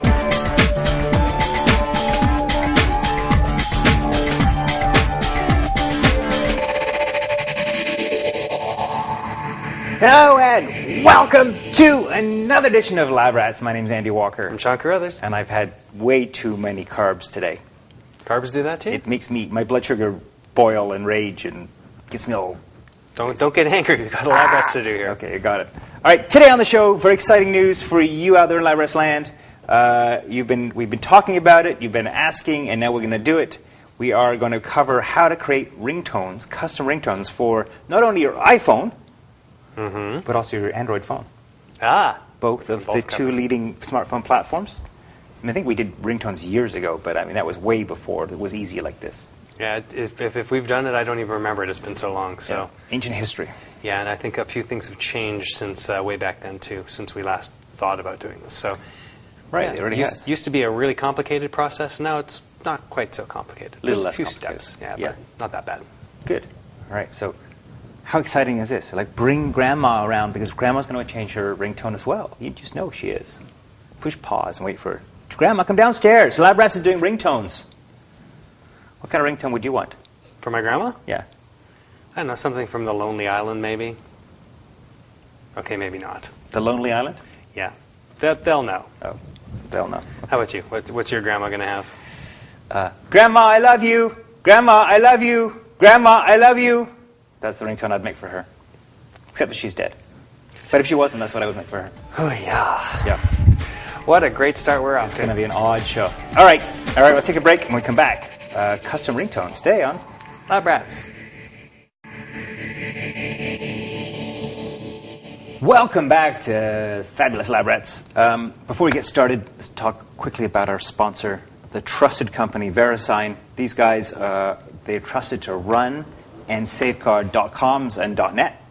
Hello and welcome to another edition of Lab Rats. My name's Andy Walker. I'm Sean Carruthers. And I've had way too many carbs today. Carbs do that to you? It makes my blood sugar boil and rage and gets me all... Don't get angry. We've got a Lab Rats to do here. Okay, you got it. All right, today on the show, very exciting news for you out there in Lab Rats land. We've been talking about it, you've been asking, and now we're going to do it. We are going to cover how to create ringtones, custom ringtones for not only your iPhone, but also your Android phone. Both of the two leading smartphone platforms. I think we did ringtones years ago, but I mean that was way before it was easy like this. Yeah, if we've done it, I don't even remember it. It's been so long. So yeah. Ancient history. Yeah, and I think a few things have changed since way back then too, since we last thought about doing this. So right, it already used to be a really complicated process. Now it's not quite so complicated. Little Just less a few complicated. steps. Yeah, but not that bad. Good. All right, so. How exciting is this? Like, bring Grandma around because Grandma's going to change her ringtone as well. You just know she is. Push pause and wait for her. Grandma, come downstairs. Lab Rats is doing ringtones. What kind of ringtone would you want? For my grandma? Yeah. I don't know, something from The Lonely Island, maybe. Okay, maybe not. The Lonely Island? Yeah. They'll know. Oh, they'll know. How about you? What's your grandma going to have? Grandma, I love you. Grandma, I love you. Grandma, I love you. That's the ringtone I'd make for her. Except that she's dead. But if she wasn't, that's what I would make for her. Oh, yeah. Yeah. What a great start we're off to. It's going to be an odd show. All right, let's take a break and when we come back. Custom ringtone. Stay on Lab Rats. Welcome back to Fabulous Lab Rats. Before we get started, let's talk quickly about our sponsor, the trusted company, VeriSign. These guys, they're trusted to run and safeguard .coms and .net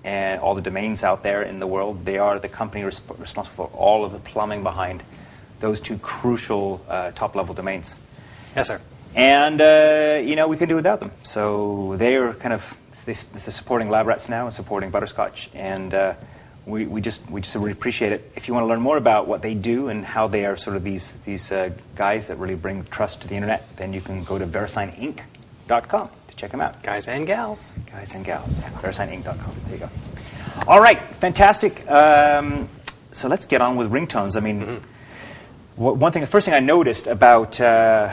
and all the domains out there in the world. They are the company responsible for all of the plumbing behind those two crucial top-level domains. Yes, sir. And, we can do without them. So they are they're supporting Lab Rats now and supporting Butterscotch. And we just really appreciate it. If you want to learn more about what they do and how they are sort of these guys that really bring trust to the Internet, then you can go to VeriSignInc.com. Check them out. Guys and gals. Guys and gals. VeriSignInc.com. There you go. All right. Fantastic. So let's get on with ringtones. I mean, first thing I noticed about the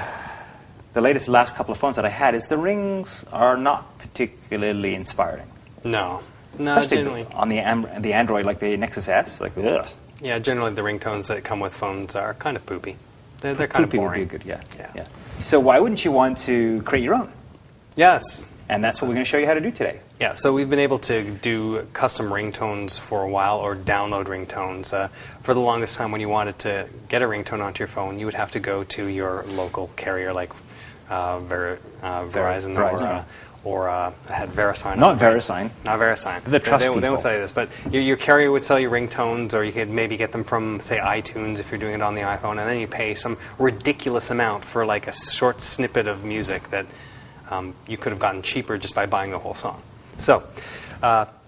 last couple of phones that I had is the rings are not particularly inspiring. No, especially generally on the Android, like the Nexus S. Like, ugh. Yeah, generally the ringtones that come with phones are kind of poopy. They're kind of boring. Would be good. Yeah. So why wouldn't you want to create your own? Yes. And that's what we're going to show you how to do today. Yeah, so we've been able to do custom ringtones for a while, or download ringtones. For the longest time, when you wanted to get a ringtone onto your phone, you would have to go to your local carrier, like Verizon, or had VeriSign. Not VeriSign. Not VeriSign. The trust people. They won't tell you this, but your carrier would sell you ringtones, or you could maybe get them from, say, iTunes if you're doing it on the iPhone, and then you pay some ridiculous amount for like a short snippet of music that you could have gotten cheaper just by buying the whole song. So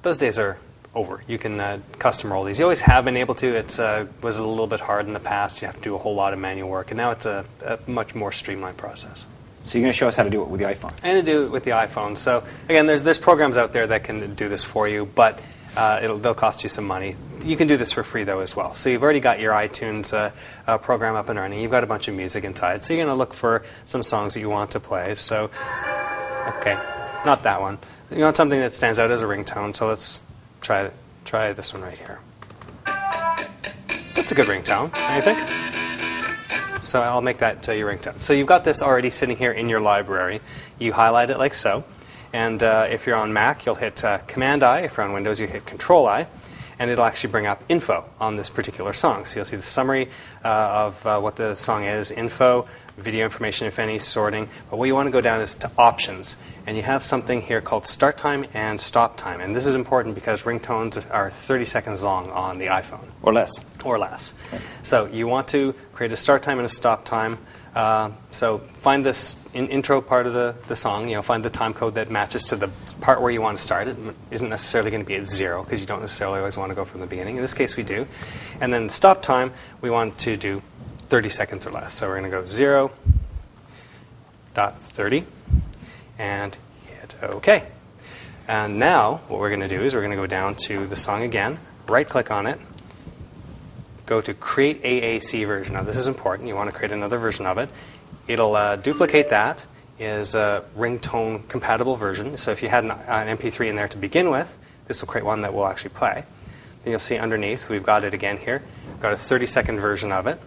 those days are over. You can custom roll these. You always have been able to. It was a little bit hard in the past. You have to do a whole lot of manual work, and now it's a much more streamlined process. So you're going to show us how to do it with the iPhone. And to do it with the iPhone. So again, there's programs out there that can do this for you, but they'll cost you some money. You can do this for free, though, as well. So you've already got your iTunes program up and running. You've got a bunch of music inside. So you're going to look for some songs that you want to play. So, okay, not that one. You want something that stands out as a ringtone, so let's try this one right here. That's a good ringtone, don't you think? So I'll make that your ringtone. So you've got this already sitting here in your library. You highlight it like so. And if you're on Mac, you'll hit Command-I. If you're on Windows, you hit Control-I. And it'll actually bring up info on this particular song. So you'll see the summary of what the song is, info, video information, if any, sorting. But what you want to go down is to options. And you have something here called start time and stop time. And this is important because ringtones are 30 seconds long on the iPhone. Or less. Or less. Okay. So you want to create a start time and a stop time. So find this intro part of the song, find the time code that matches to the part where you want to start. It isn't necessarily going to be at 0 because you don't necessarily always want to go from the beginning. In this case, we do. And then stop time, we want to do 30 seconds or less. So we're going to go 0.30 and hit OK. And now what we're going to do is we're going to go down to the song again, right-click on it, go to Create AAC version. Now this is important. You want to create another version of it. It'll duplicate that is a ringtone compatible version. So if you had an MP3 in there to begin with, this will create one that will actually play. Then you'll see underneath we've got it again here. We've got a 30-second version of it.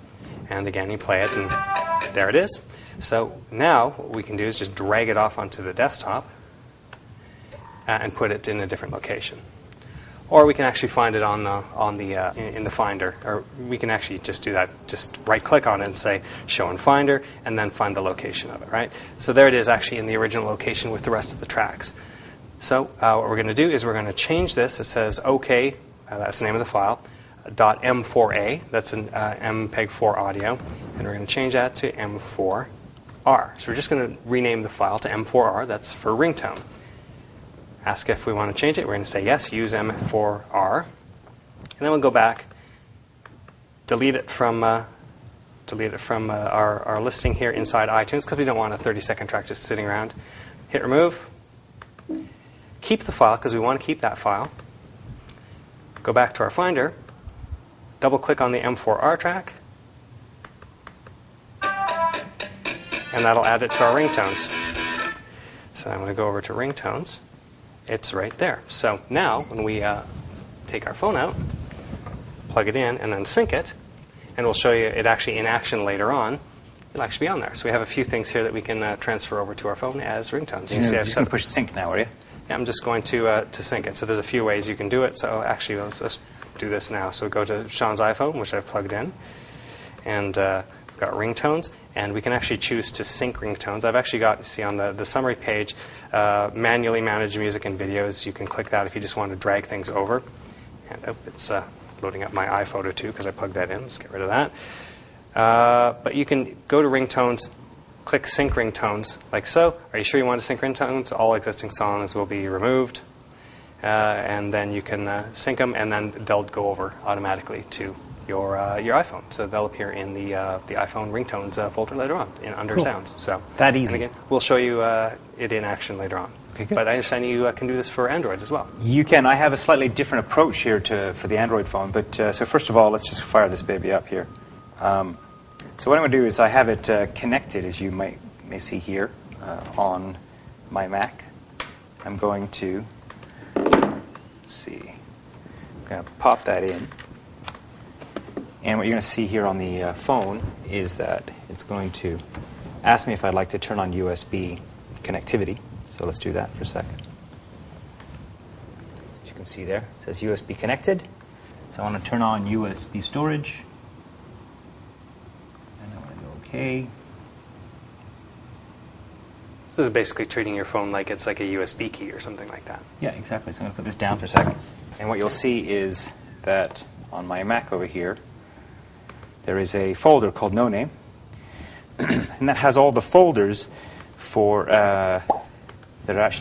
And again, you play it, and there it is. So now what we can do is just drag it off onto the desktop and put it in a different location. Or we can actually find it in the Finder. Or we can actually just do that. Just right-click on it and say Show in Finder, and then find the location of it. Right. So there it is, actually in the original location with the rest of the tracks. So what we're going to do is we're going to change this. It says OK. That's the name of the file. .m4a. That's an MPEG-4 audio, and we're going to change that to M4R. So we're just going to rename the file to M4R. That's for ringtone. Ask if we want to change it. We're going to say yes, use M4R. And then we'll go back, delete it from our listing here inside iTunes, because we don't want a 30-second track just sitting around. Hit remove. Keep the file, because we want to keep that file. Go back to our Finder. Double-click on the M4R track. And that'll add it to our ringtones. So I'm going to go over to ringtones. It's right there. So now, when we take our phone out, plug it in, and then sync it, and we'll show you it actually in action later on, it'll actually be on there. So we have a few things here that we can transfer over to our phone as ringtones. You're just going to push sync now, are you? Yeah, I'm just going to sync it. So there's a few ways you can do it. So actually, let's do this now. So go to Sean's iPhone, which I've plugged in, and we've got ringtones, and we can actually choose to sync ringtones. I've actually got, see on the summary page, manually manage music and videos. You can click that if you just want to drag things over. And it's loading up my iPhoto too, because I plugged that in. Let's get rid of that. But you can go to ringtones, click sync ringtones, like so. Are you sure you want to sync ringtones? All existing songs will be removed. And then you can sync them, and then they'll go over automatically to your iPhone. So they'll appear in the iPhone ringtones folder later on under Cool. Sounds. So that easy. And again, we'll show you it in action later on. Okay, good. But I understand you can do this for Android as well. You can. I have a slightly different approach here for the Android phone. But so first of all, let's just fire this baby up here. So what I'm going to do is I have it connected, as you may see here, on my Mac. I'm going to pop that in. And what you're going to see here on the phone is that it's going to ask me if I'd like to turn on USB connectivity. So let's do that for a second. As you can see there, it says USB connected. So I want to turn on USB storage. And I want to go OK. This is basically treating your phone like it's like a USB key or something like that. Yeah, exactly. So I'm going to put this down for a second. And what you'll see is that on my Mac over here, there is a folder called No Name. And that has all the folders for that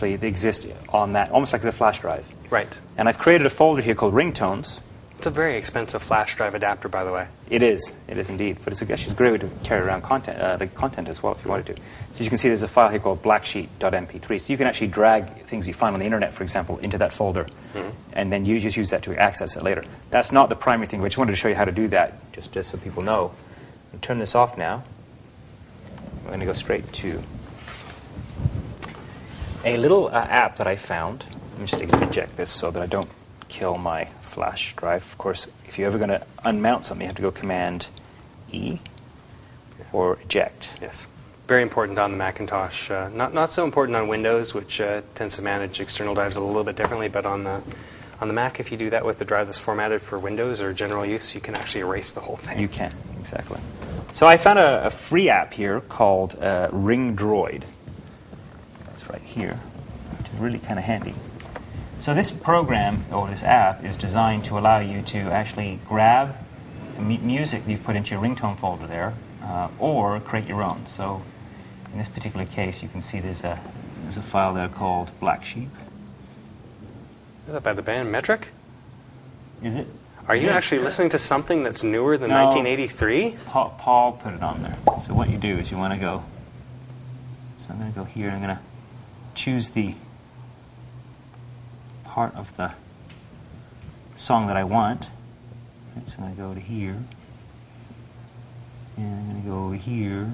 exist on that, almost like it's a flash drive. Right. And I've created a folder here called Ringtones. It's a very expensive flash drive adapter, by the way. It is indeed. But it's actually a great way to carry around content as well if you wanted to. So you can see there's a file here called blacksheet.mp3. So you can actually drag things you find on the internet, for example, into that folder, and then you just use that to access it later. That's not the primary thing, but I just wanted to show you how to do that, just so people know. I'll turn this off now. I'm going to go straight to a little app that I found. Let me just eject this so that I don't kill my flash drive. Of course, if you're ever going to unmount something, you have to go Command E or eject. Yes. Very important on the Macintosh. Not so important on Windows, which tends to manage external drives a little bit differently. But on the Mac, if you do that with the drive that's formatted for Windows or general use, you can actually erase the whole thing. You can, exactly. So I found a free app here called Ring Droid. That's right here, which is really kind of handy. So this program, or this app, is designed to allow you to actually grab the music that you've put into your ringtone folder there, or create your own. So in this particular case, you can see there's a file there called Black Sheep. Is that by the band Metric? Is it? Are you actually listening to something that's newer than 1983? Paul put it on there. So what you do is you want to go. So I'm going to go here. I'm going to choose the part of the song that I want. Right, so I'm going to go to here. And I'm going to go over here.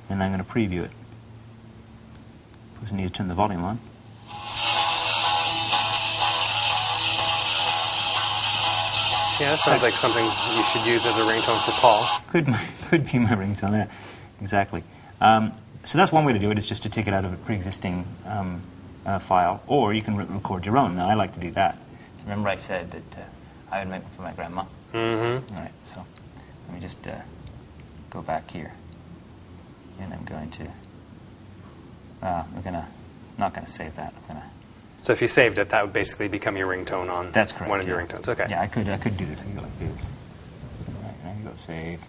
And I'm going to preview it. First I need to turn the volume on. Yeah, that sounds like something you should use as a ringtone for Paul. Could be my ringtone, yeah. Exactly. So that's one way to do it, is just to take it out of a pre-existing file, or you can record your own. Now, I like to do that. So remember I said that I would make one for my grandma? Mm-hmm. All right, so let me just go back here. And I'm going to, not going to save that. I'm going to. So if you saved it, that would basically become your ringtone on That's correct, one of your ringtones. Okay. Yeah, I could do this. I could go like this. All right, and I can go save.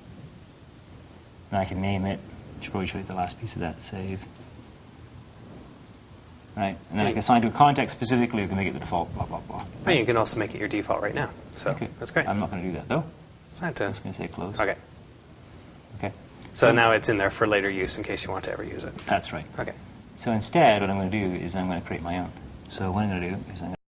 And I can name it. I should probably show you the last piece of that. Save. Right, and then I can assign to a context specifically. I can make it the default. Blah blah blah. And you can also make it your default right now. So Okay. that's great. I'm not going to do that though. It's not I'm just going to say close. Okay. Okay. So now it's in there for later use in case you want to ever use it. That's right. Okay. So instead, what I'm going to do is I'm going to create my own. So what I'm going to do is I'm going to